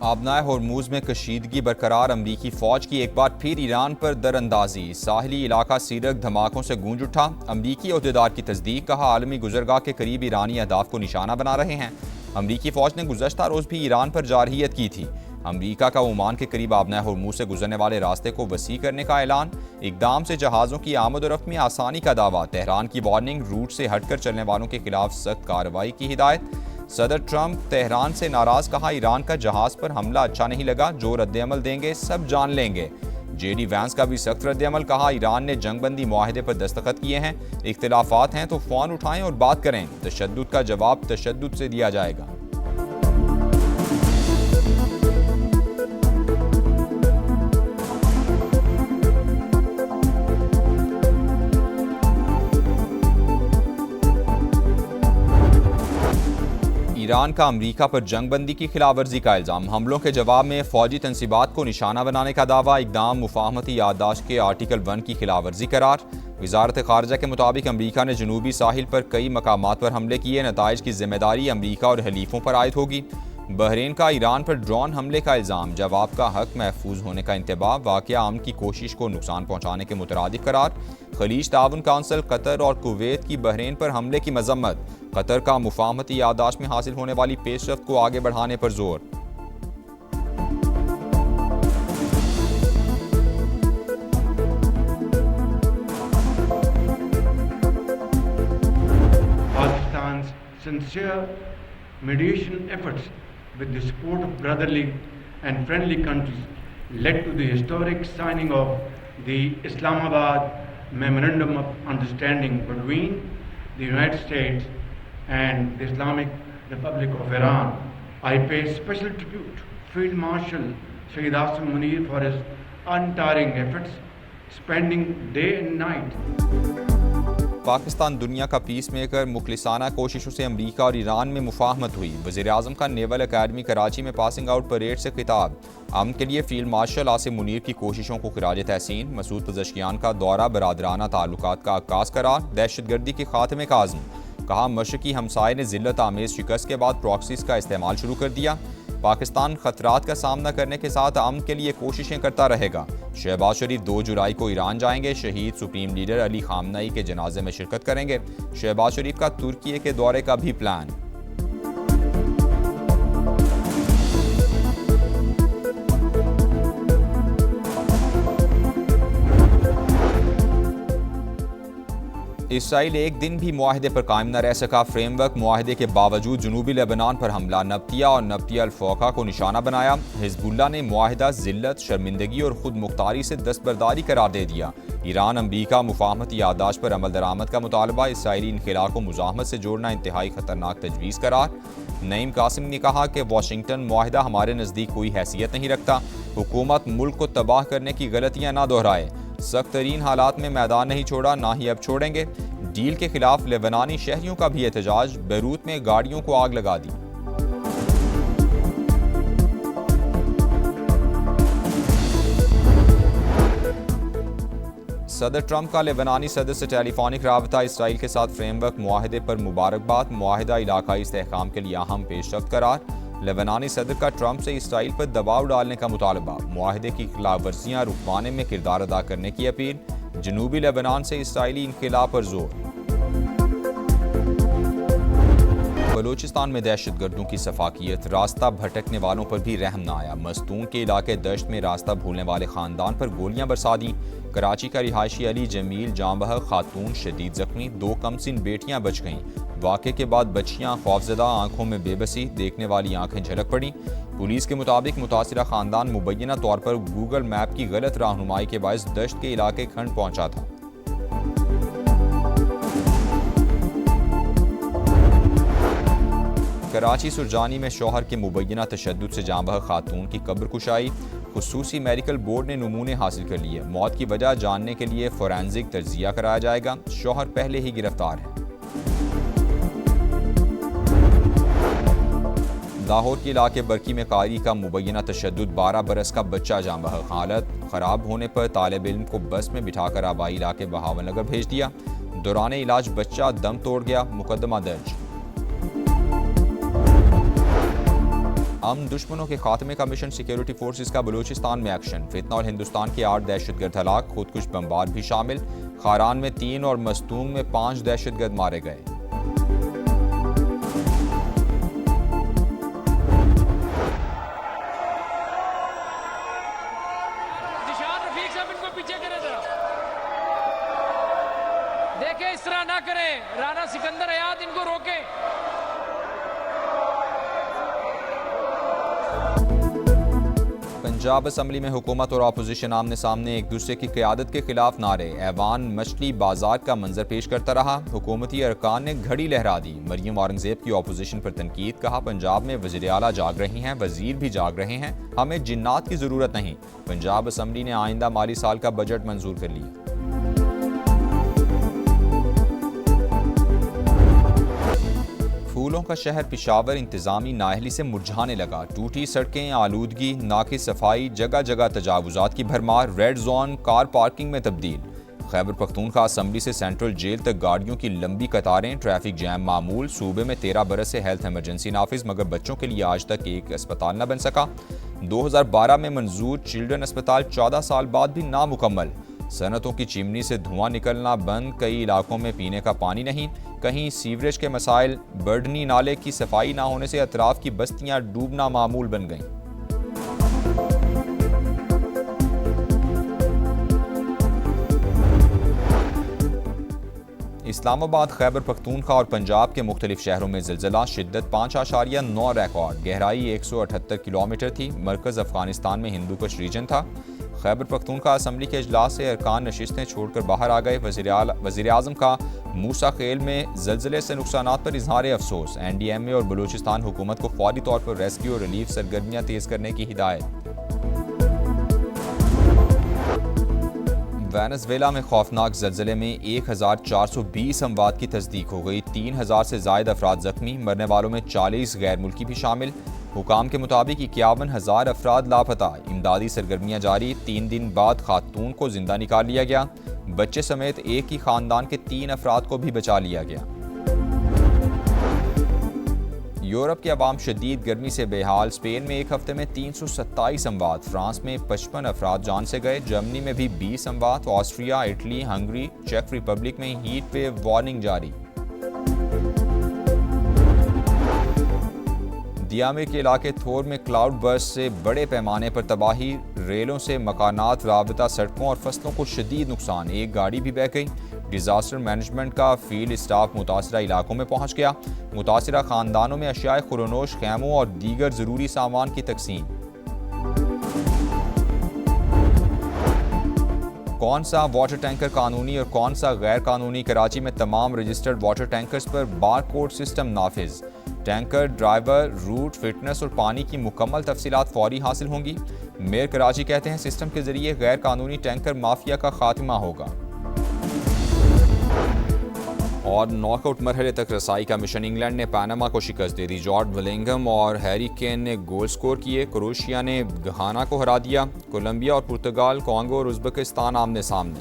आबनाए होर्मुज में कशीदगी बरकरार, अमरीकी फौज की एक बार फिर ईरान पर दरअंदाजी। साहिली इलाका सीरक धमाकों से गूंज उठा। अमरीकी अहदेदार की तस्दीक, कहा आलमी गुजरगाह के करीब ईरानी अहदाफ को निशाना बना रहे हैं। अमरीकी फौज ने गुज़श्ता रोज़ भी ईरान पर जारहियत की थी। अमरीका का ओमान के करीब आबनाए होर्मुज से गुजरने वाले रास्ते को वसी करने का ऐलान। इकदाम से जहाज़ों की आमद और रफ्त में आसानी का दावा। तेहरान की वार्निंग, रूट से हटकर चलने वालों के खिलाफ सख्त कार्रवाई की हिदायत। सदर ट्रंप तेहरान से नाराज, कहा ईरान का जहाज पर हमला अच्छा नहीं लगा, जो रद्दअमल देंगे सब जान लेंगे। जेडी वैंस का भी सख्त रद्दअमल, कहा ईरान ने जंगबंदी मुआहदे पर दस्तखत किए हैं, इख्तिलाफात हैं तो फ़ोन उठाएं और बात करें। तशद्दुद का जवाब तशद्दुद से दिया जाएगा। ईरान का अमरीका पर जंगबंदी की खिलाफवर्जी का इल्ज़ाम। हमलों के जवाब में फौजी तनसीबात को निशाना बनाने का दावा। इकदाम मुफाहमती याददाश्त के आर्टिकल 1 की खिलाफवर्जी करार। वजारत खारजा के मुताबिक अमरीका ने जनूबी साहिल पर कई मकामात पर हमले किए। नताइज की जिम्मेदारी अमरीका और हलीफों पर आयद होगी। बहरीन का ईरान पर ड्रोन हमले का इल्ज़ाम। जवाब का हक महफूज होने का इंतबाह। वाक़या अमन की कोशिश को नुकसान पहुँचाने के मुतरादिफ करार। खलीज ताउन काउंसिल कतर और कुवैत की बहरीन पर हमले की मजम्मत। कतर का मुफाहमती याददाश्त में हासिल होने वाली पेशरफ्त को आगे बढ़ाने पर जोर। Pakistan's sincere mediation efforts with the support of brotherly and friendly countries led to the historic signing of the Islamabad Memorandum of Understanding between the United States and the Islamic Republic of Iran. I pay special tribute to Field Marshal Sayyid Asim Munir for his untiring efforts, spending day and night. Pakistan दुनिया का peace maker. मुखलिसाना कोशिशों से अमरीका और Iran में मुफाहमत हुई। वज़ीर आज़म का naval academy Karachi में पासिंग आउट परेड से खिताब। अमन के लिए फील्ड मार्शल आसिम मुनीर की कोशिशों को खिराज तहसीन। मसूद पज़ेश्कियान का दौरा बरादराना ताल्लुकात का आगाज़ करार। दहशतगर्दी के खात्मे का आज़म, कहा मशरकी हमसाये ने जिल्लत आमेज़ शिकस्त के बाद प्रॉक्सीज का इस्तेमाल शुरू कर दिया। पाकिस्तान खतरात का सामना करने के साथ अमन के लिए कोशिशें करता रहेगा। शहबाज शरीफ 2 जुलाई को ईरान जाएंगे। शहीद सुप्रीम लीडर अली खामनई के जनाजे में शिरकत करेंगे। शहबाज शरीफ का तुर्की के दौरे का भी प्लान। इसराइल एक दिन भी मुआहदे पर कायम न रह सका। फ्रेमवर्क मुआहदे के बावजूद जनूबी लेबनान पर हमला। नब्तिया और नब्तिया अल-फौका को निशाना बनाया। हिजबुल्लाह ने मुआहदा जिल्लत, शर्मिंदगी और खुद मुख्तारी से दस्तबरदारी करार दे दिया। ईरान अमरीका मुफाहमती याददाश्त पर अमल दरामद का मुतालबा। इसराइली इनखिला को मुजाहमत से जोड़ना इंतहाई खतरनाक तजवीज़ करार। नईम कासिम ने कहा कि वाशिंगटन मुआहदा हमारे नज़दीक कोई हैसियत नहीं रखता। हुकूमत मुल्क को तबाह करने की गलतियाँ ना दोहराए। सख्त तरीन हालात में मैदान नहीं छोड़ा, ना ही अब छोड़ेंगे। डील के खिलाफ लेबनानी शहरियों का भी एहतजाज। बैरूत में गाड़ियों को आग लगा दी। सदर ट्रंप का लेबनानी सदर से टेलीफोनिक राबता। इसराइल के साथ फ्रेमवर्क मुआहदे पर मुबारकबाद। मुआहदा इलाकाई इस्तेहकाम के लिए अहम पेशरफ्त करार। लेबनानी सदर का ट्रंप से इसराइल पर दबाव डालने का मुतालबा। मुआहदे की खिलाफ वर्जियाँ रुकवाने में किरदार अदा करने की अपील। जनूबी लेबनान से इसराइली इनखिला पर जोर। बलूचिस्तान में दहशतगर्दों की सफाकियत। रास्ता भटकने वालों पर भी रहम न आया। मस्तून के इलाके दश्त में रास्ता भूलने वाले खानदान पर गोलियां बरसा दी। कराची का रिहायशी अली जमील जांबह खातून शदीद जख्मी। 2 कमसिन बेटियां बच गईं। वाक़े के बाद बच्चियां खौफजदा, आंखों में बेबसी, देखने वाली आंखें झलक पड़ी। पुलिस के मुताबिक मुतासिरा खानदान मुबैना तौर पर गूगल मैप की गलत रहनुमाई के बायस दश्त के इलाके खंड पहुंचा था। कराची सुरजानी में शौहर के मुबैना तशद्दुद से जांबह खातून की कब्र कुशाई। खुसूसी मेडिकल बोर्ड ने नमूने हासिल कर लिए। मौत की वजह जानने के लिए फोरेंसिक तज्जिया कराया जाएगा। शौहर पहले ही गिरफ्तार है। लाहौर के इलाके बरकी में कारी का मुबैना तशद्दुद। 12 बरस का बच्चा जांबह। हालत खराब होने पर तालिब इल्म को बस में बिठाकर आबाई इलाके बहावलनगर भेज दिया। दौरान इलाज बच्चा दम तोड़ गया। मुकदमा दर्ज। दुश्मनों के खात्मे का मिशन, सिक्योरिटी फोर्सेस का बलूचिस्तान में एक्शन। फितना और हिंदुस्तान के 8 दहशतगर्द हलाक, खुदकुश बमबार भी शामिल। खारान में 3 और मस्तूंग में 5 दहशतगर्द मारे गए। देखे इस तरह ना करें, राणा सिकंदर हयात इनको रोके। पंजाब असम्बली में हुकूमत और अपोजिशन आमने सामने एक दूसरे की क़यादत के खिलाफ नारे। ऐवान मछली बाजार का मंजर पेश करता रहा। हुकूमती अरकान ने घड़ी लहरा दी। मरियम औरंगजेब की अपोजिशन पर तनकीद, कहा पंजाब में वज़ीर आला जाग रही हैं, वज़ीर भी जाग रहे हैं, हमें जिन्नात की ज़रूरत नहीं। पंजाब असम्बली ने आइंदा माली साल का बजट मंजूर कर लिया। फूलों का शहर पिशावर इंतजामी नाअहली से मुरझाने लगा। टूटी सड़कें, आलूदगी, नाके सफाई, जगह जगह तजावुजात की भरमार। रेड जोन कार पार्किंग में तब्दील। खैबर पख्तूनख्वा असम्बली से सेंट्रल जेल तक गाड़ियों की लंबी कतारें, ट्रैफिक जैम मामूल। सूबे में 13 बरस से हेल्थ इमरजेंसी नाफिज, मगर बच्चों के लिए आज तक एक अस्पताल न बन सका। 2012 में मंजूर चिल्ड्रन अस्पताल 14 साल बाद भी नामुकम्मल। सनतों की चिमनी से धुआं निकलना बंद। कई इलाकों में पीने का पानी नहीं। कहीं सीवरेज के मसाइल। बर्डनी नाले की सफाई ना होने से अतराफ की बस्तियां डूबना मामूल बन गईं। इस्लामाबाद, खैबर पख्तूनख्वा और पंजाब के मुख्तलिफ शहरों में ज़िलज़ला। शिद्दत 5.9 रिकॉर्ड। गहराई 178 किलोमीटर थी। मरकज़ अफगानिस्तान में हिंदूकुश रीजन था। खैबर पख्तूनख्वा असम्बली के इजलास से अरकान नशिस्तें छोड़कर बाहर आ गए। वज़ीर आज़म का मूसा खेल में ज़लज़ले से नुकसानात पर इजहार अफसोस। NDMA और बलूचिस्तान हुकूमत को फौरी तौर पर रेस्क्यू और रिलीफ सरगर्मियाँ तेज़ करने की हिदायत। वेनेज़ुएला में खौफनाक ज़लज़ले में 1420 अमवात की तस्दीक हो गई। 3000 से ज़ायद अफराद जख्मी। मरने वालों में 40 गैर मुल्की भी शामिल। हुकाम के मुताबिक 51,000 अफराद लापता। इमदादी सरगर्मियाँ जारी। 3 दिन बाद खातून को जिंदा निकाल लिया गया। बच्चे समेत एक ही खानदान के 3 अफराद को भी बचा लिया गया। यूरोप के अवाम शदीद गर्मी से बेहाल। स्पेन में एक हफ्ते में 327 अमवात। फ्रांस में 55 अफराद जान से गए। जर्मनी में भी 20 अमवात। ऑस्ट्रिया, इटली, हंगरी, चेक रिपब्लिक में हीट वेव वार्निंग जारी। दियामिर के इलाके थोर में क्लाउड बर्स्ट से बड़े पैमाने पर तबाही। रेलों से मकानात, राबता सड़कों और फसलों को शदीद नुकसान। एक गाड़ी भी बह गई। डिजास्टर मैनेजमेंट का फील्ड स्टाफ मुतासरा इलाकों में पहुंच गया। मुतासरा खानदानों में अशियाए खुरनोश, खैमों और दीगर ज़रूरी सामान की तकसीम। कौन सा वाटर टैंकर कानूनी और कौन सा गैर कानूनी? कराची में तमाम रजिस्टर्ड वाटर टैंकर्स पर बारकोड सिस्टम नाफिज। टैंकर, ड्राइवर, रूट, फिटनेस और पानी की मुकम्मल तफसीलात फौरी हासिल होंगी। मेयर कराची कहते हैं सिस्टम के जरिए गैर कानूनी टैंकर माफिया का खात्मा होगा। और नॉकआउट मरहले तक रसाई का मिशन। इंग्लैंड ने पनामा को शिकस्त दे दी। जॉर्ज बेलिंघम और हैरी केन ने गोल स्कोर किए। क्रोएशिया ने घाना को हरा दिया। कोलंबिया और पुर्तगाल, कॉन्गो और उज़्बेकिस्तान आमने सामने।